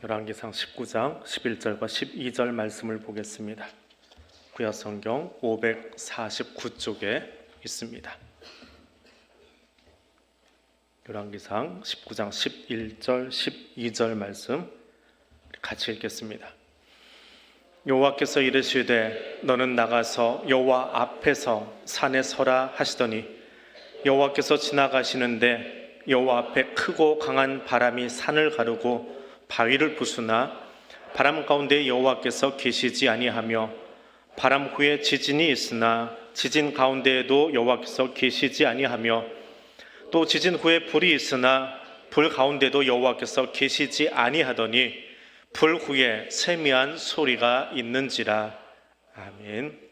열왕기상 19장 11절과 12절 말씀을 보겠습니다. 구약성경 549쪽에 있습니다. 열왕기상 19장 11절 12절 말씀 같이 읽겠습니다. 여호와께서 이르시되 너는 나가서 여호와 앞에서 산에 서라 하시더니 여호와께서 지나가시는데 여호와 앞에 크고 강한 바람이 산을 가르고 바위를 부수나 바람 가운데 여호와께서 계시지 아니하며 바람 후에 지진이 있으나 지진 가운데에도 여호와께서 계시지 아니하며 또 지진 후에 불이 있으나 불 가운데도 여호와께서 계시지 아니하더니 불 후에 세미한 소리가 있는지라. 아멘.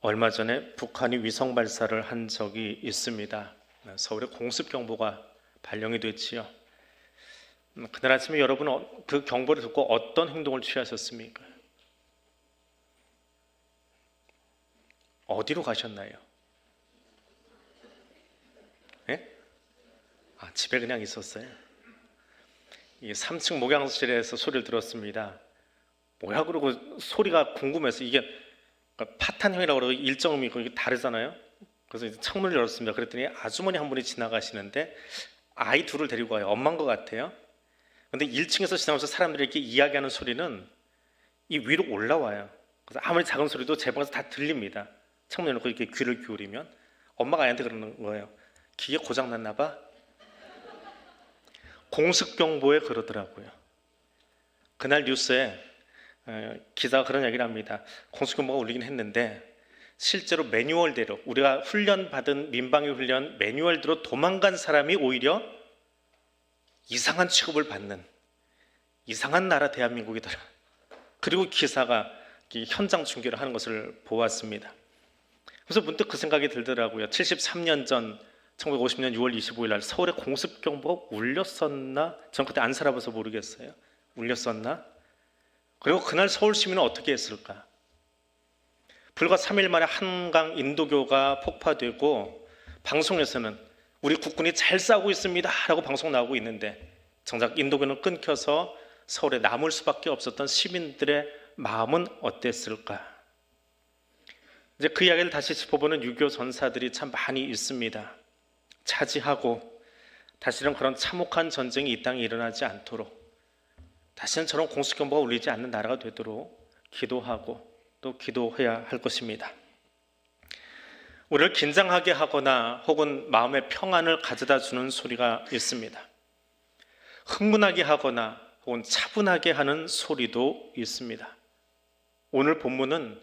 얼마 전에 북한이 위성 발사를 한 적이 있습니다. 서울에 공습경보가 발령이 됐지요. 그날 아침에 여러분은 그 경보를 듣고 어떤 행동을 취하셨습니까? 어디로 가셨나요? 네? 집에 그냥 있었어요. 이 3층 목양실에서 소리를 들었습니다. 뭐야 그러고 소리가 궁금해서 이게 파탄형이라고 그러고 일정음이 다르잖아요. 그래서 이제 창문을 열었습니다. 그랬더니 아주머니 한 분이 지나가시는데 아이 둘을 데리고 가요. 엄마인 것 같아요. 근데 1층에서 지나면서 사람들이 이렇게 이야기하는 소리는 이 위로 올라와요. 그래서 아무리 작은 소리도 제 방에서 다 들립니다. 창문 열고 이렇게 귀를 기울이면 엄마가 아이한테 그러는 거예요. 기계 고장 났나 봐. 공습경보에 그러더라고요. 그날 뉴스에 기자가 그런 얘기를 합니다. 공습경보가 울리긴 했는데 실제로 매뉴얼대로 우리가 훈련받은 민방위 훈련 매뉴얼대로 도망간 사람이 오히려 이상한 취급을 받는 이상한 나라 대한민국이더라. 그리고 기사가 현장 중계를 하는 것을 보았습니다. 그래서 문득 그 생각이 들더라고요. 73년 전 1950년 6월 25일 날 서울에 공습경보가 울렸었나? 전 그때 안 살아봐서 모르겠어요. 울렸었나? 그리고 그날 서울 시민은 어떻게 했을까? 불과 3일 만에 한강 인도교가 폭파되고 방송에서는 우리 국군이 잘 싸우고 있습니다 라고 방송 나오고 있는데 정작 인도교는 끊겨서 서울에 남을 수밖에 없었던 시민들의 마음은 어땠을까? 이제 그 이야기를 다시 짚어보는 유교 전사들이 참 많이 있습니다. 차지하고 다시는 그런 참혹한 전쟁이 이 땅에 일어나지 않도록 다시는 저런 공습경보가 울리지 않는 나라가 되도록 기도하고 또 기도해야 할 것입니다. 우리를 긴장하게 하거나 혹은 마음의 평안을 가져다 주는 소리가 있습니다. 흥분하게 하거나 혹은 차분하게 하는 소리도 있습니다. 오늘 본문은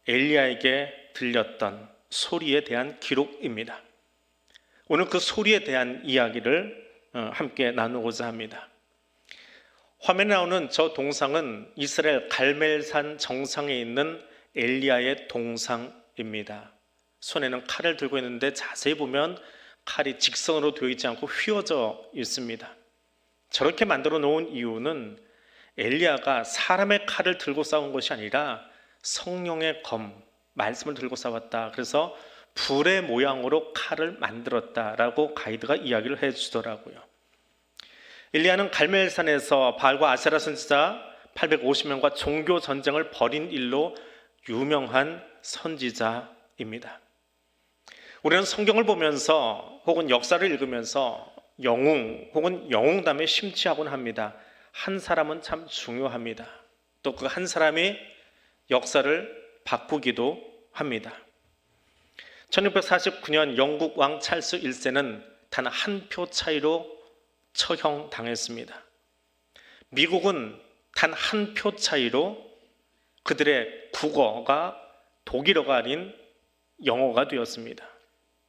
엘리야에게 들렸던 소리에 대한 기록입니다. 오늘 그 소리에 대한 이야기를 함께 나누고자 합니다. 화면에 나오는 저 동상은 이스라엘 갈멜산 정상에 있는 엘리야의 동상입니다. 손에는 칼을 들고 있는데 자세히 보면 칼이 직선으로 되어 있지 않고 휘어져 있습니다. 저렇게 만들어 놓은 이유는 엘리야가 사람의 칼을 들고 싸운 것이 아니라 성령의 검, 말씀을 들고 싸웠다. 그래서 불의 모양으로 칼을 만들었다라고 가이드가 이야기를 해주더라고요. 엘리야는 갈멜산에서 바알과 아세라 선지자 850명과 종교 전쟁을 벌인 일로 유명한 선지자입니다. 우리는 성경을 보면서 혹은 역사를 읽으면서 영웅 혹은 영웅담에 심취하곤 합니다. 한 사람은 참 중요합니다. 또 그 한 사람이 역사를 바꾸기도 합니다. 1649년 영국 왕 찰스 1세는 단 한 표 차이로 처형당했습니다. 미국은 단 한 표 차이로 그들의 국어가 독일어가 아닌 영어가 되었습니다.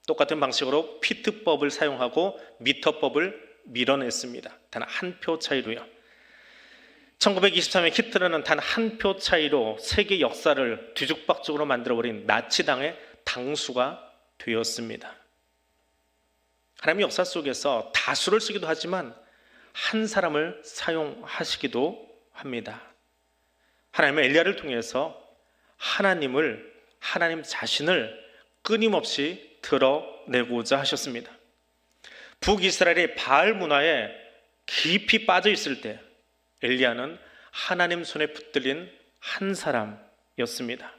똑같은 방식으로 피트법을 사용하고 미터법을 밀어냈습니다. 단 한 표 차이로요. 1923년 히틀러는 단 한 표 차이로 세계 역사를 뒤죽박죽으로 만들어버린 나치당의 당수가 되었습니다. 하나님의 역사 속에서 다수를 쓰기도 하지만 한 사람을 사용하시기도 합니다. 하나님은 엘리야를 통해서 하나님 자신을 끊임없이 드러내고자 하셨습니다. 북이스라엘의 바알 문화에 깊이 빠져 있을 때 엘리야는 하나님 손에 붙들린 한 사람이었습니다.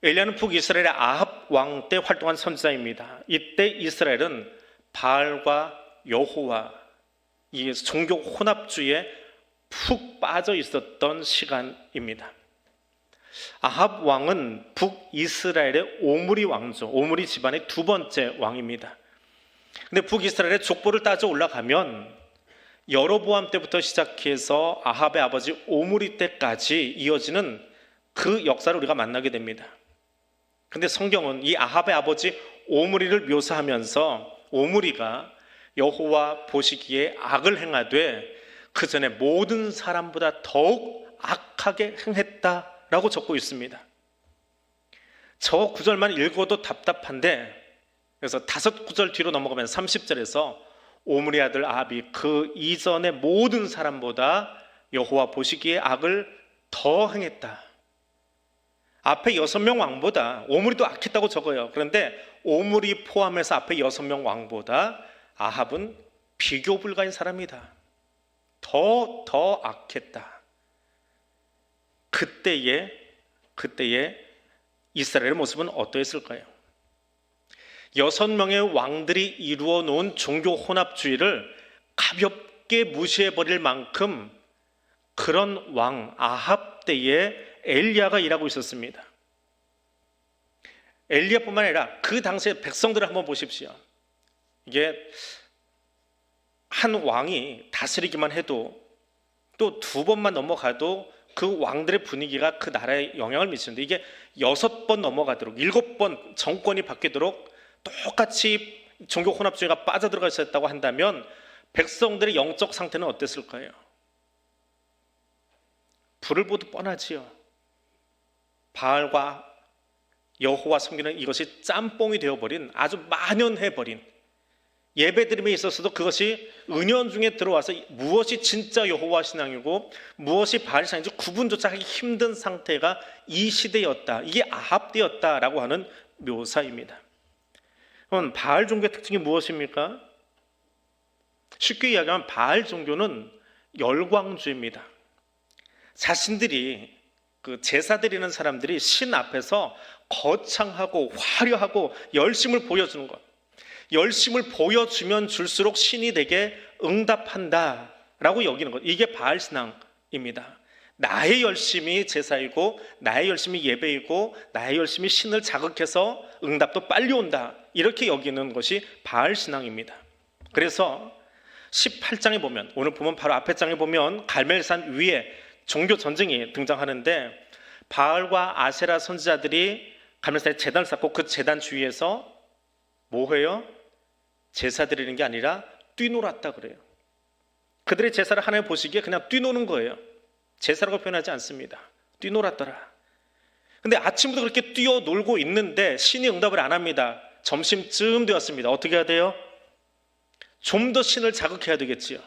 엘리야는 북이스라엘의 아합 왕 때 활동한 선지자입니다. 이때 이스라엘은 바알과 여호와, 이 종교 혼합주의에 푹 빠져 있었던 시간입니다. 아합 왕은 북이스라엘의 오므리 왕조, 오므리 집안의 두 번째 왕입니다. 근데 북이스라엘의 족보를 따져 올라가면 여로보암 때부터 시작해서 아합의 아버지 오므리 때까지 이어지는 그 역사를 우리가 만나게 됩니다. 근데 성경은 이 아합의 아버지 오므리를 묘사하면서 오므리가 여호와 보시기에 악을 행하되 그 전에 모든 사람보다 더욱 악하게 행했다라고 적고 있습니다. 저 구절만 읽어도 답답한데, 그래서 5구절 뒤로 넘어가면 30절에서 오므리 아들 아합이 그 이전의 모든 사람보다 여호와 보시기에 악을 더 행했다. 앞에 6명 왕보다, 오므리도 악했다고 적어요. 그런데 오므리 포함해서 앞에 6명 왕보다 아합은 비교 불가인 사람이다. 더 악했다. 그때의 이스라엘의 모습은 어떠했을까요? 6명의 왕들이 이루어 놓은 종교 혼합주의를 가볍게 무시해버릴 만큼 그런 왕 아합 때에 엘리야가 일하고 있었습니다. 엘리야뿐만 아니라 그 당시의 백성들을 한번 보십시오. 이게 한 왕이 다스리기만 해도 또 2번만 넘어가도 그 왕들의 분위기가 그 나라에 영향을 미치는데, 이게 6번 넘어가도록 7번 정권이 바뀌도록 똑같이 종교 혼합주의가 빠져들어가 있었다고 한다면 백성들의 영적 상태는 어땠을까요? 불을 보듯 뻔하지요. 바알과 여호와 섬기는 이것이 짬뽕이 되어버린, 아주 만연해버린, 예배드림에 있어서도 그것이 은연중에 들어와서 무엇이 진짜 여호와 신앙이고 무엇이 바알 신앙인지 구분조차 하기 힘든 상태가 이 시대였다. 이게 아합 때였다라고 하는 묘사입니다. 그럼 바알 종교의 특징이 무엇입니까? 쉽게 이야기하면 바알 종교는 열광주의입니다. 자신들이 그 제사 드리는 사람들이 신 앞에서 거창하고 화려하고 열심을 보여주는 것, 열심을 보여주면 줄수록 신이 내게 응답한다라고 여기는 것, 이게 바알 신앙입니다. 나의 열심이 제사이고 나의 열심이 예배이고 나의 열심이 신을 자극해서 응답도 빨리 온다, 이렇게 여기는 것이 바알 신앙입니다. 그래서 18장에 보면, 오늘 보면 바로 앞에 장에 보면 갈멜산 위에 종교 전쟁이 등장하는데, 바알과 아세라 선지자들이 갈멜산에 제단을 쌓고 그 제단 주위에서 뭐 해요? 제사 드리는 게 아니라 뛰놀았다 그래요. 그들의 제사를 하나님 보시기에 그냥 뛰노는 거예요. 제사라고 표현하지 않습니다. 뛰놀았더라. 근데 아침부터 그렇게 뛰어놀고 있는데 신이 응답을 안 합니다. 점심쯤 되었습니다. 어떻게 해야 돼요? 좀 더 신을 자극해야 되겠지요.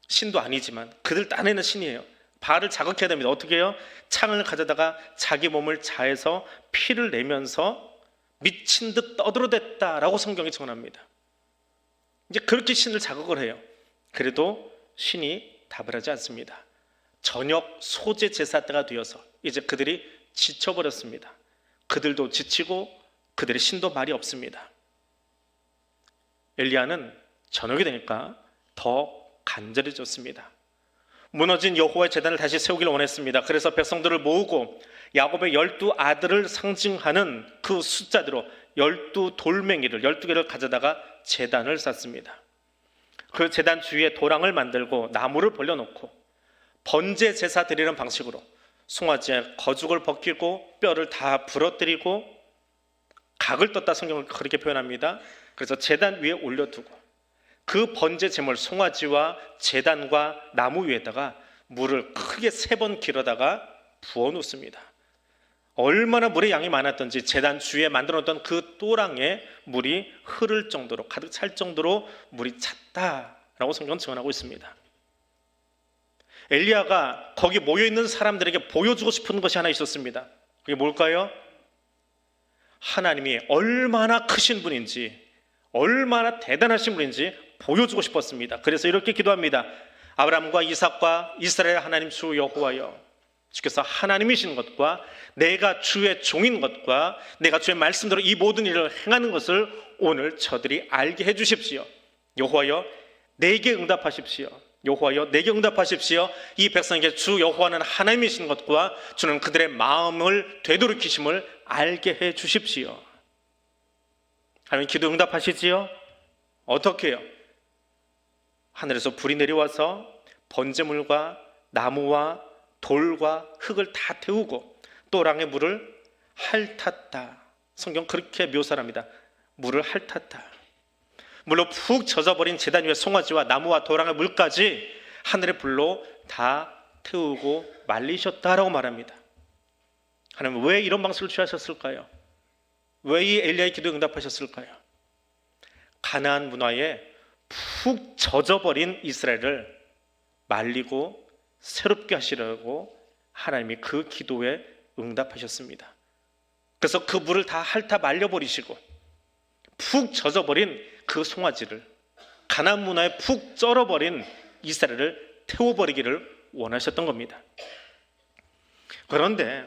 신도 아니지만 그들 딴에는 신이에요. 바알을 자극해야 됩니다. 어떻게 해요? 창을 가져다가 자기 몸을 자해서 피를 내면서 미친 듯 떠들어댔다라고 성경이 증언합니다. 이제 그렇게 신을 자극을 해요. 그래도 신이 답을 하지 않습니다. 저녁 소제 제사 때가 되어서 이제 그들이 지쳐버렸습니다. 그들도 지치고 그들의 신도 말이 없습니다. 엘리야는 저녁이 되니까 더 간절해졌습니다. 무너진 여호와의 제단을 다시 세우기를 원했습니다. 그래서 백성들을 모으고 야곱의 12아들을 상징하는 그 숫자대로 12돌멩이를 12개를 가져다가 제단을 쌓습니다. 그 제단 주위에 도랑을 만들고 나무를 벌려놓고 번제 제사 드리는 방식으로 송아지의 거죽을 벗기고 뼈를 다 부러뜨리고 각을 떴다, 성경을 그렇게 표현합니다. 그래서 제단 위에 올려두고 그 번제 제물 송아지와 제단과 나무 위에다가 물을 크게 3번 길어다가 부어 놓습니다. 얼마나 물의 양이 많았던지 제단 주위에 만들어놓던 그 또랑에 물이 흐를 정도로, 가득 찰 정도로 물이 찼다라고 성경은 증언하고 있습니다. 엘리야가 거기 모여있는 사람들에게 보여주고 싶은 것이 하나 있었습니다. 그게 뭘까요? 하나님이 얼마나 크신 분인지, 얼마나 대단하신 분인지 보여주고 싶었습니다. 그래서 이렇게 기도합니다. 아브라함과 이삭과 이스라엘 하나님 주 여호와여, 주께서 하나님이신 것과 내가 주의 종인 것과 내가 주의 말씀대로 이 모든 일을 행하는 것을 오늘 저들이 알게 해주십시오. 여호와여 내게 응답하십시오. 여호와여 내게 응답하십시오. 이 백성에게 주 여호와는 하나님이신 것과 주는 그들의 마음을 되돌이키심을 알게 해주십시오. 하나님 기도 응답하시지요? 어떻게 해요? 하늘에서 불이 내려와서 번제물과 나무와 돌과 흙을 다 태우고 또랑의 물을 핥았다. 성경 그렇게 묘사합니다. 물을 핥았다. 물로 푹 젖어버린 제단 위에 송아지와 나무와 도랑의 물까지 하늘의 불로 다 태우고 말리셨다라고 말합니다. 하나님 왜 이런 방식을 취하셨을까요? 왜 이 엘리야의 기도 응답하셨을까요? 가나안 문화에 푹 젖어버린 이스라엘을 말리고 새롭게 하시려고 하나님이 그 기도에 응답하셨습니다. 그래서 그 물을 다 핥아 말려버리시고 푹 젖어버린 그 송아지를, 가나안 문화에 푹 쩔어버린 이스라엘을 태워버리기를 원하셨던 겁니다. 그런데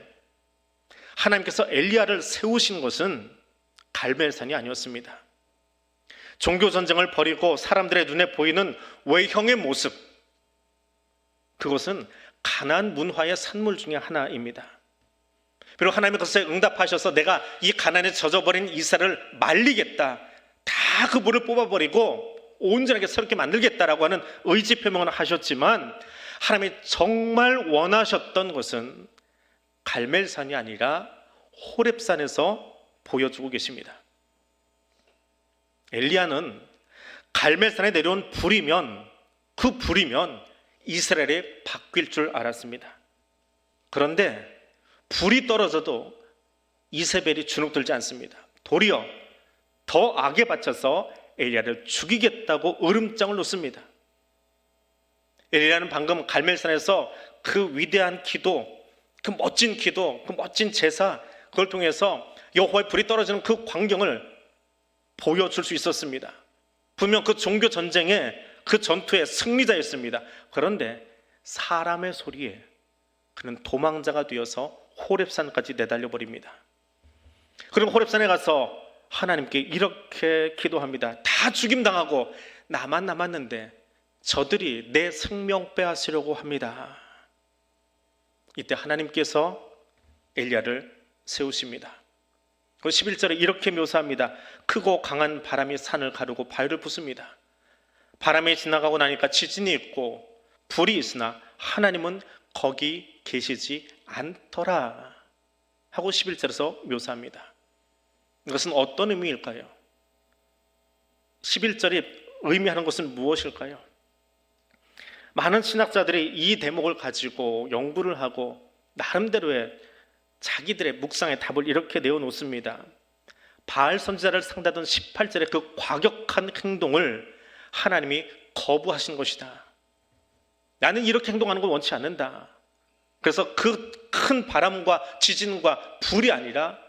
하나님께서 엘리야를 세우신 것은 갈멜산이 아니었습니다. 종교전쟁을 벌이고 사람들의 눈에 보이는 외형의 모습, 그것은 가나안 문화의 산물 중에 하나입니다. 그리고 하나님이 그것에 응답하셔서 내가 이 가나안에 젖어버린 이스라엘을 말리겠다, 다 그 물을 뽑아버리고 온전하게 새롭게 만들겠다라고 하는 의지 표명을 하셨지만 하나님이 정말 원하셨던 것은 갈멜산이 아니라 호렙산에서 보여주고 계십니다. 엘리야는 갈멜산에 내려온 불이면, 그 불이면 이스라엘이 바뀔 줄 알았습니다. 그런데 불이 떨어져도 이세벨이 주눅들지 않습니다. 도리어 더 악에 바쳐서 엘리야를 죽이겠다고 으름장을 놓습니다. 엘리야는 방금 갈멜산에서 그 위대한 기도, 그 멋진 기도, 그 멋진 제사, 그걸 통해서 여호와의 불이 떨어지는 그 광경을 보여줄 수 있었습니다. 분명 그 종교 전쟁에, 그 전투의 승리자였습니다. 그런데 사람의 소리에 그는 도망자가 되어서 호렙산까지 내달려 버립니다. 그럼 호렙산에 가서 하나님께 이렇게 기도합니다. 다 죽임당하고 나만 남았는데 저들이 내 생명 빼앗으려고 합니다. 이때 하나님께서 엘리야를 세우십니다. 그 11절에 이렇게 묘사합니다. 크고 강한 바람이 산을 가르고 바위를 부숩니다. 바람이 지나가고 나니까 지진이 있고 불이 있으나 하나님은 거기 계시지 않더라 하고 11절에서 묘사합니다. 이것은 어떤 의미일까요? 11절이 의미하는 것은 무엇일까요? 많은 신학자들이 이 대목을 가지고 연구를 하고 나름대로의 자기들의 묵상의 답을 이렇게 내어놓습니다. 바알 선지자를 상대하던 18절의 그 과격한 행동을 하나님이 거부하신 것이다. 나는 이렇게 행동하는 걸 원치 않는다. 그래서 그 큰 바람과 지진과 불이 아니라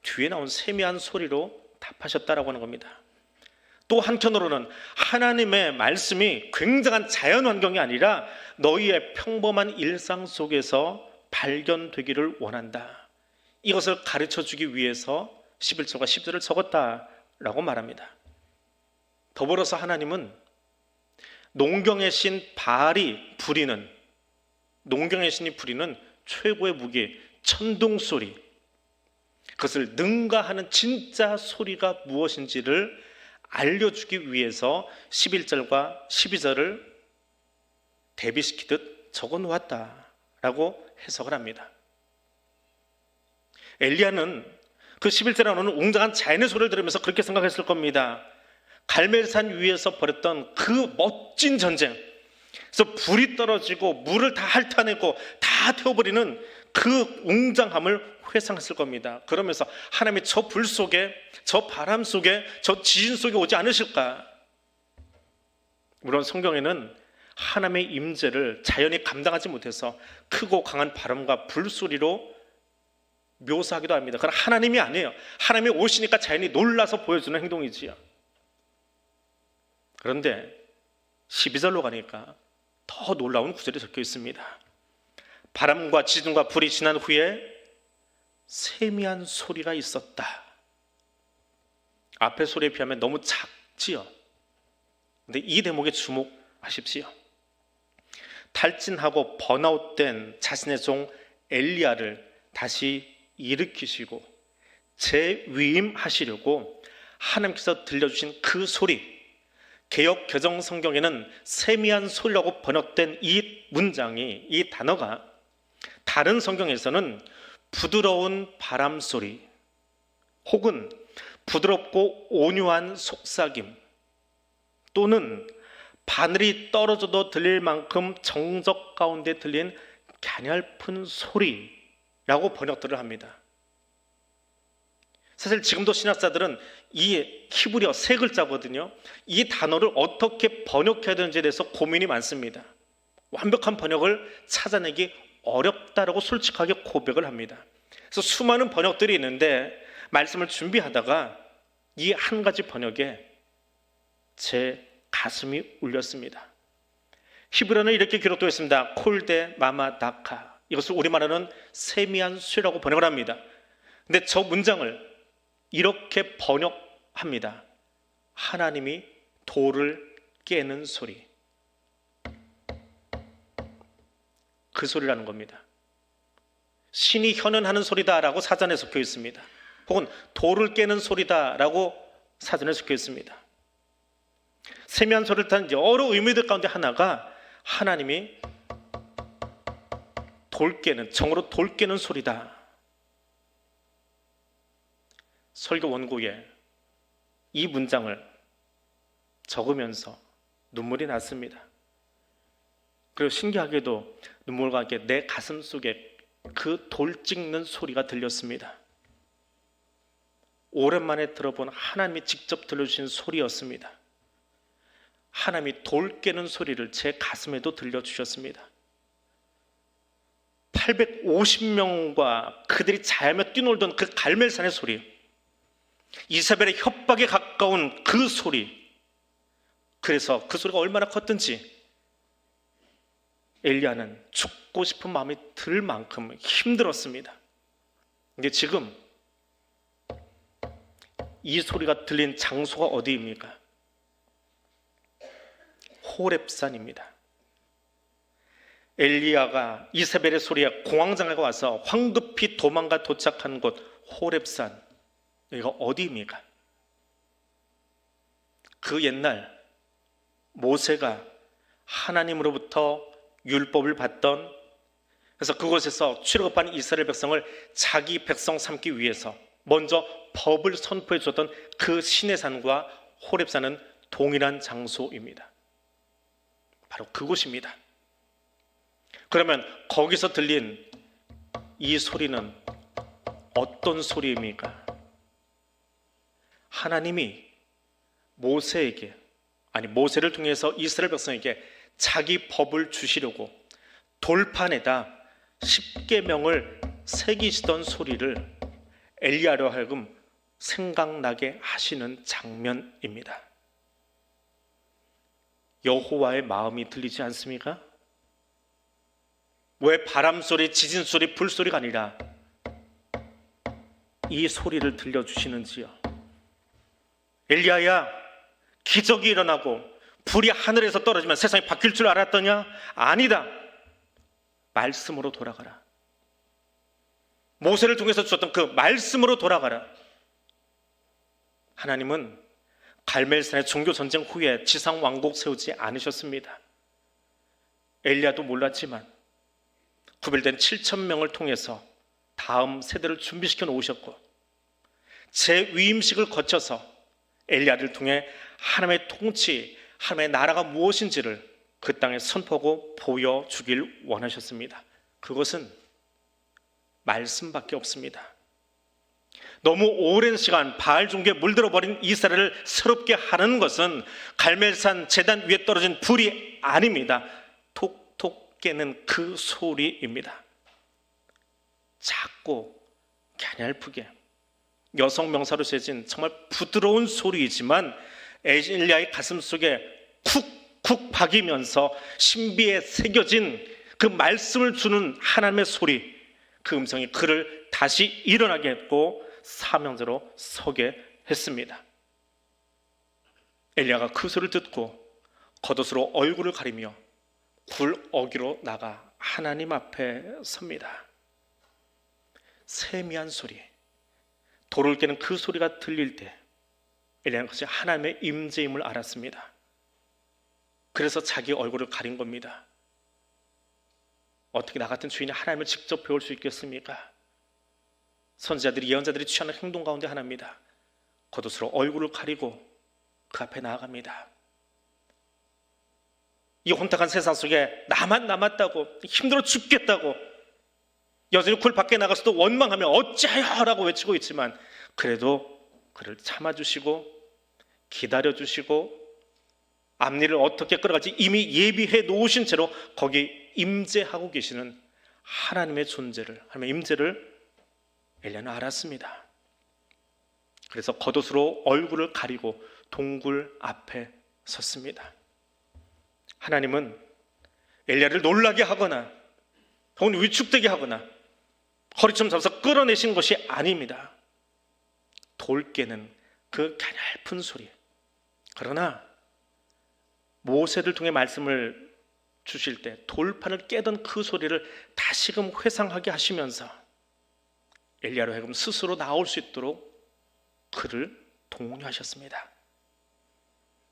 뒤에 나온 세미한 소리로 답하셨다라고 하는 겁니다. 또 한편으로는 하나님의 말씀이 굉장한 자연 환경이 아니라 너희의 평범한 일상 속에서 발견되기를 원한다. 이것을 가르쳐주기 위해서 11절과 10절을 적었다라고 말합니다. 더불어서 하나님은 농경의 신 바알이 부리는, 농경의 신이 부리는 최고의 무기 천둥소리, 그것을 능가하는 진짜 소리가 무엇인지를 알려주기 위해서 11절과 12절을 대비시키듯 적어놓았다라고 해석을 합니다. 엘리야는 그 11절에 나오는 웅장한 자연의 소리를 들으면서 그렇게 생각했을 겁니다. 갈멜산 위에서 벌였던 그 멋진 전쟁, 그래서 불이 떨어지고 물을 다 핥아내고 다 태워버리는 그 웅장함을 회상했을 겁니다. 그러면서 하나님이 저 불 속에, 저 바람 속에, 저 지진 속에 오지 않으실까? 물론 성경에는 하나님의 임재를 자연이 감당하지 못해서 크고 강한 바람과 불소리로 묘사하기도 합니다. 그건 하나님이 아니에요. 하나님이 오시니까 자연이 놀라서 보여주는 행동이지요. 그런데 12절로 가니까 더 놀라운 구절이 적혀 있습니다. 바람과 지진과 불이 지난 후에 세미한 소리가 있었다. 앞의 소리에 비하면 너무 작지요. 근데 이 대목에 주목하십시오. 탈진하고 번아웃된 자신의 종 엘리야를 다시 일으키시고 재위임하시려고 하나님께서 들려주신 그 소리, 개역 개정 성경에는 세미한 소리라고 번역된 이 문장이, 이 단어가 다른 성경에서는 부드러운 바람 소리 혹은 부드럽고 온유한 속삭임 또는 바늘이 떨어져도 들릴 만큼 정적 가운데 들린 가냘픈 소리라고 번역들을 합니다. 사실 지금도 신학자들은 이 히브리어 세 글자거든요. 이 단어를 어떻게 번역해야 되는지에 대해서 고민이 많습니다. 완벽한 번역을 찾아내기 어렵다라고 솔직하게 고백을 합니다. 그래서 수많은 번역들이 있는데 말씀을 준비하다가 이 한 가지 번역에 제 가슴이 울렸습니다. 히브리어는 이렇게 기록되어 있습니다. 콜데 마마다카. 이것을 우리말로는 세미한 수라고 번역을 합니다. 근데 저 문장을 이렇게 번역합니다. 하나님이 돌을 깨는 소리. 그 소리라는 겁니다. 신이 현현하는 소리다라고 사전에 적혀 있습니다. 혹은 돌을 깨는 소리다라고 사전에 적혀 있습니다. 세미한 소리를 뜻하는 여러 의미들 가운데 하나가 하나님이 돌 깨는, 정으로 돌 깨는 소리다. 설교 원고에 이 문장을 적으면서 눈물이 났습니다. 그리고 신기하게도 눈물과 함께 내 가슴 속에 그 돌 찍는 소리가 들렸습니다. 오랜만에 들어본 하나님이 직접 들려주신 소리였습니다. 하나님이 돌 깨는 소리를 제 가슴에도 들려주셨습니다. 850명과 그들이 자야며 뛰놀던 그 갈멜산의 소리, 이사벨의 협박에 가까운 그 소리, 그래서 그 소리가 얼마나 컸든지 엘리야는 죽고 싶은 마음이 들 만큼 힘들었습니다. 근데 지금 이 소리가 들린 장소가 어디입니까? 호렙산입니다. 엘리야가 이사벨의 소리에 공황장애가 와서 황급히 도망가 도착한 곳 호렙산, 여기가 어디입니까? 그 옛날 모세가 하나님으로부터 율법을 받던, 그래서 그곳에서 출애굽한 이스라엘 백성을 자기 백성 삼기 위해서 먼저 법을 선포해 줬던 그 시내산과 호렙산은 동일한 장소입니다. 바로 그곳입니다. 그러면 거기서 들린 이 소리는 어떤 소리입니까? 하나님이 모세에게, 아니 모세를 통해서 이스라엘 백성에게 자기 법을 주시려고 돌판에다 십계명을 새기시던 소리를 엘리야로 하여금 생각나게 하시는 장면입니다. 여호와의 마음이 들리지 않습니까? 왜 바람소리, 지진소리, 불소리가 아니라 이 소리를 들려주시는지요? 엘리야야, 기적이 일어나고 불이 하늘에서 떨어지면 세상이 바뀔 줄 알았더냐? 아니다. 말씀으로 돌아가라. 모세를 통해서 주셨던 그 말씀으로 돌아가라. 하나님은 갈멜산의 종교전쟁 후에 지상왕국 세우지 않으셨습니다. 엘리야도 몰랐지만 구별된 7,000명을 통해서 다음 세대를 준비시켜 놓으셨고, 재위임식을 거쳐서 엘리야를 통해 하나님의 통치, 하나님의 나라가 무엇인지를 그 땅에 선포하고 보여주길 원하셨습니다. 그것은 말씀밖에 없습니다. 너무 오랜 시간 바알 종교에 물들어버린 이스라엘을 새롭게 하는 것은 갈멜산 제단 위에 떨어진 불이 아닙니다. 톡톡 깨는 그 소리입니다. 작고 가냘프게 여성 명사로 쓰여진 정말 부드러운 소리이지만 엘리야의 가슴 속에 쿡쿡 박이면서 신비에 새겨진 그 말씀을 주는 하나님의 소리, 그 음성이 그를 다시 일어나게 했고 사명자로 서게 했습니다. 엘리야가 그 소리를 듣고 겉옷으로 얼굴을 가리며 굴 어기로 나가 하나님 앞에 섭니다. 세미한 소리, 돌을 깨는 그 소리가 들릴 때 엘리야는 그것이 하나님의 임재임을 알았습니다. 그래서 자기 얼굴을 가린 겁니다. 어떻게 나 같은 주인이 하나님을 직접 배울 수 있겠습니까? 선지자들이, 예언자들이 취하는 행동 가운데 하나입니다. 겉옷으로 얼굴을 가리고 그 앞에 나아갑니다. 이 혼탁한 세상 속에 나만 남았다고, 힘들어 죽겠다고, 여전히 굴 밖에 나가서도 원망하며 어찌하여라고 외치고 있지만 그래도 그를 참아주시고 기다려주시고 앞일을 어떻게 끌어갈지 이미 예비해 놓으신 채로 거기 임재하고 계시는 하나님의 존재를, 하나님의 임재를 엘리야는 알았습니다. 그래서 겉옷으로 얼굴을 가리고 동굴 앞에 섰습니다. 하나님은 엘리야를 놀라게 하거나 혹은 위축되게 하거나 허리춤 잡아서 끌어내신 것이 아닙니다. 돌 깨는 그 가냘픈 소리. 그러나 모세를 통해 말씀을 주실 때 돌판을 깨던 그 소리를 다시금 회상하게 하시면서 엘리야로 하여금 스스로 나올 수 있도록 그를 독려하셨습니다.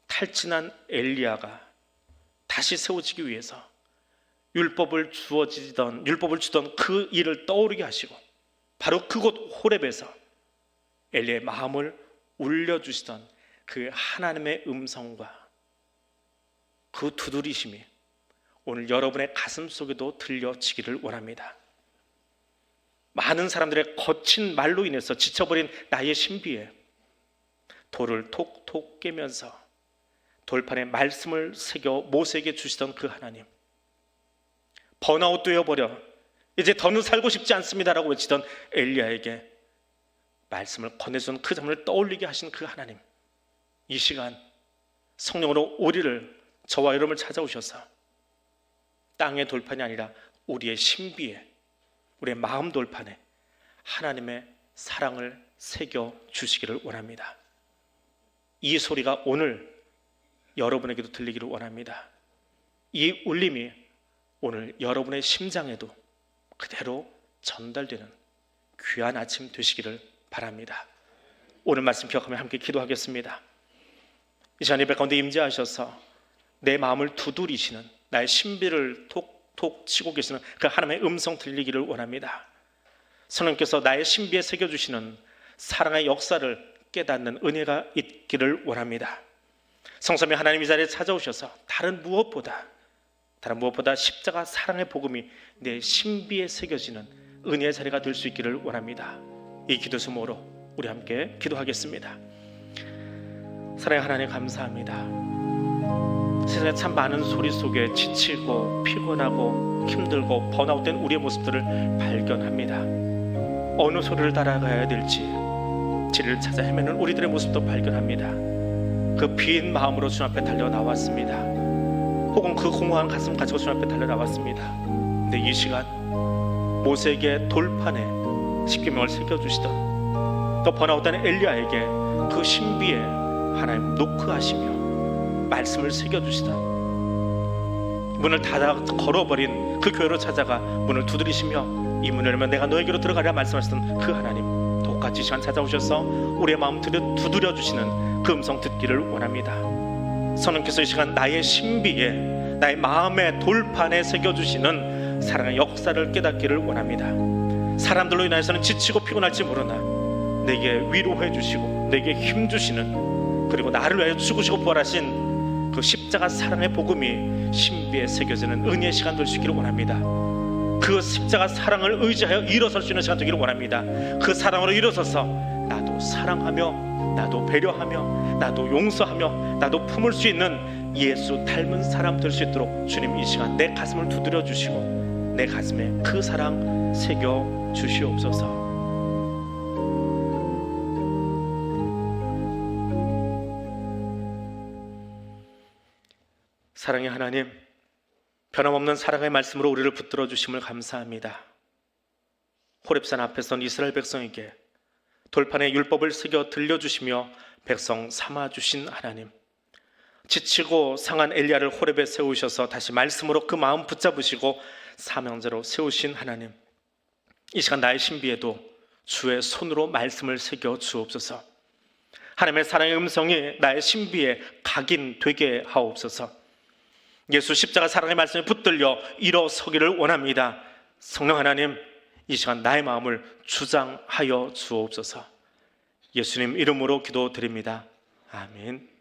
탈진한 엘리야가 다시 세워지기 위해서 율법을 주던 그 일을 떠오르게 하시고 바로 그곳 호렙에서 엘리야의 마음을 울려주시던 그 하나님의 음성과 그 두드리심이 오늘 여러분의 가슴 속에도 들려지기를 원합니다. 많은 사람들의 거친 말로 인해서 지쳐버린 나의 신비에 돌을 톡톡 깨면서 돌판에 말씀을 새겨 모세에게 주시던 그 하나님, 번아웃 되어버려 이제 더는 살고 싶지 않습니다라고 외치던 엘리야에게 말씀을 건네준 그 장면을 떠올리게 하신 그 하나님, 이 시간 성령으로 우리를, 저와 여러분을 찾아오셔서 땅의 돌판이 아니라 우리의 신비에, 우리의 마음 돌판에 하나님의 사랑을 새겨 주시기를 원합니다. 이 소리가 오늘 여러분에게도 들리기를 원합니다. 이 울림이 오늘 여러분의 심장에도 그대로 전달되는 귀한 아침 되시기를 바랍니다. 오늘 말씀 기억하며 함께 기도하겠습니다. 이 시간 예배 가운데 임재하셔서 내 마음을 두드리시는, 나의 신비를 톡톡 치고 계시는 그 하나님의 음성 들리기를 원합니다. 성령께서 나의 신비에 새겨주시는 사랑의 역사를 깨닫는 은혜가 있기를 원합니다. 성삼위 하나님 이 자리에 찾아오셔서 다른 무엇보다 십자가 사랑의 복음이 내 신비에 새겨지는 은혜의 자리가 될 수 있기를 원합니다. 이 기도 수모로 우리 함께 기도하겠습니다. 사랑의 하나님, 감사합니다. 세상에 참 많은 소리 속에 지치고 피곤하고 힘들고 번아웃된 우리의 모습들을 발견합니다. 어느 소리를 따라가야 될지 진리를 찾아 헤매는 우리들의 모습도 발견합니다. 그 빈 마음으로 주님 앞에 달려 나왔습니다. 혹은 그 공허한 가슴 가지고 주님 앞에 달려 나왔습니다. 근데 이 시간 모세에게 돌판에 십계명을 새겨주시던, 또 번아웃된 엘리야에게 그 신비에 하나님 노크하시며 말씀을 새겨주시던, 문을 닫아 걸어버린 그 교회로 찾아가 문을 두드리시며 이 문을 열면 내가 너에게로 들어가리라 말씀하시던 그 하나님, 똑같이 시간 찾아오셔서 우리의 마음 두드려 주시는 그 음성 듣기를 원합니다. 성령께서 이 시간 나의 신비에, 나의 마음의 돌판에 새겨주시는 사랑의 역사를 깨닫기를 원합니다. 사람들로 인해서는 지치고 피곤할지 모르나 내게 위로해 주시고 내게 힘 주시는, 그리고 나를 위하여 죽으시고 부활하신 그 십자가 사랑의 복음이 신비에 새겨지는 은혜의 시간 될 수 있기를 원합니다. 그 십자가 사랑을 의지하여 일어설 수 있는 시간 되기를 원합니다. 그 사랑으로 일어서서 나도 사랑하며, 나도 배려하며, 나도 용서하며, 나도 품을 수 있는 예수 닮은 사람 될 수 있도록 주님 이 시간 내 가슴을 두드려 주시고 내 가슴에 그 사랑 새겨 주시옵소서. 사랑의 하나님, 변함없는 사랑의 말씀으로 우리를 붙들어 주심을 감사합니다. 호렙산 앞에선 이스라엘 백성에게 돌판에 율법을 새겨 들려주시며 백성 삼아주신 하나님, 지치고 상한 엘리야를 호렙에 세우셔서 다시 말씀으로 그 마음 붙잡으시고 사명자로 세우신 하나님, 이 시간 나의 신비에도 주의 손으로 말씀을 새겨 주옵소서. 하나님의 사랑의 음성이 나의 신비에 각인되게 하옵소서. 예수 십자가 사랑의 말씀에 붙들려 일어서기를 원합니다. 성령 하나님, 이 시간 나의 마음을 주장하여 주옵소서. 예수님 이름으로 기도드립니다. 아멘.